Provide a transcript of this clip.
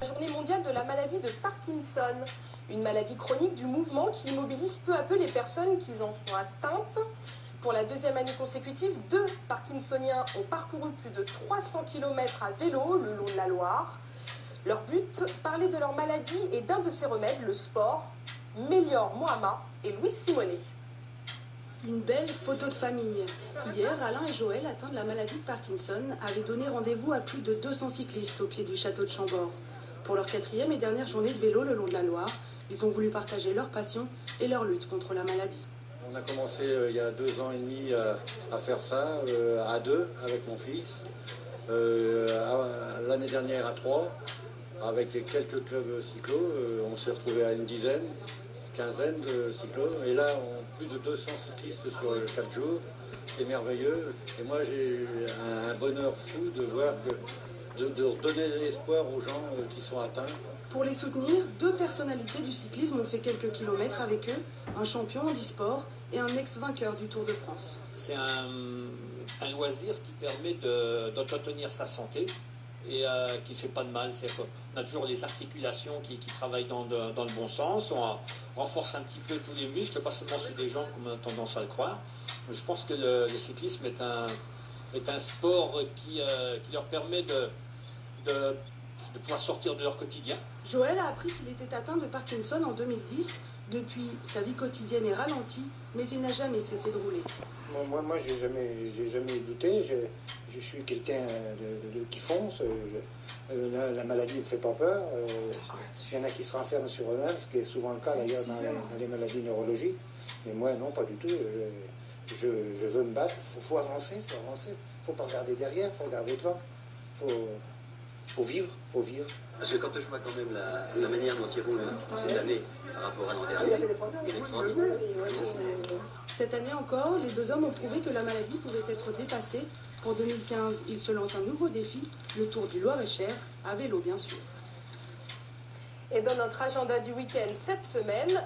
La journée mondiale de la maladie de Parkinson, une maladie chronique du mouvement qui immobilise peu à peu les personnes qui en sont atteintes. Pour la deuxième année consécutive, 2 Parkinsoniens ont parcouru plus de 300 km à vélo le long de la Loire. Leur but, parler de leur maladie et d'un de ses remèdes, le sport. Mélior Mohamed et Louis Simonet. Une belle photo de famille. Hier, Alain et Joël, atteints de la maladie de Parkinson, avaient donné rendez-vous à plus de 200 cyclistes au pied du château de Chambord. Pour leur 4e et dernière journée de vélo le long de la Loire, ils ont voulu partager leur passion et leur lutte contre la maladie. On a commencé il y a 2 ans et demi à faire ça, à 2 avec mon fils. L'année dernière à 3, avec quelques clubs cyclos. On s'est retrouvé à une dizaine, quinzaine de cyclos. Et là, plus de 200 cyclistes sur 4 jours. C'est merveilleux. Et moi, j'ai un bonheur fou de voir de redonner l'espoir aux gens qui sont atteints. Pour les soutenir, 2 personnalités du cyclisme ont fait quelques kilomètres avec eux, un champion en e-sport et un ex-vainqueur du Tour de France. C'est un loisir qui permet d'entretenir sa santé et qui ne fait pas de mal. On a toujours les articulations qui travaillent dans le bon sens, on renforce un petit peu tous les muscles, pas seulement ceux des jambes comme on a tendance à le croire. Je pense que le cyclisme est un sport qui leur permet de pouvoir sortir de leur quotidien. Joël a appris qu'il était atteint de Parkinson en 2010. Depuis, sa vie quotidienne est ralentie, mais il n'a jamais cessé de rouler. Moi j'ai jamais douté. Je suis quelqu'un qui fonce. La maladie ne me fait pas peur. Il y en a qui se renferment sur eux-mêmes, ce qui est souvent le cas d'ailleurs dans les maladies neurologiques. Mais moi, non, pas du tout. Je veux me battre. Faut avancer, il ne faut pas regarder derrière, il faut regarder devant. Faut vivre. Parce que quand je vois quand même la manière dont il roule cette année par rapport à l'an dernier, c'est extraordinaire. Cette année encore, les 2 hommes ont prouvé que la maladie pouvait être dépassée. Pour 2015, ils se lancent un nouveau défi, le Tour du Loir-et-Cher, à vélo bien sûr. Et dans notre agenda du week-end cette semaine,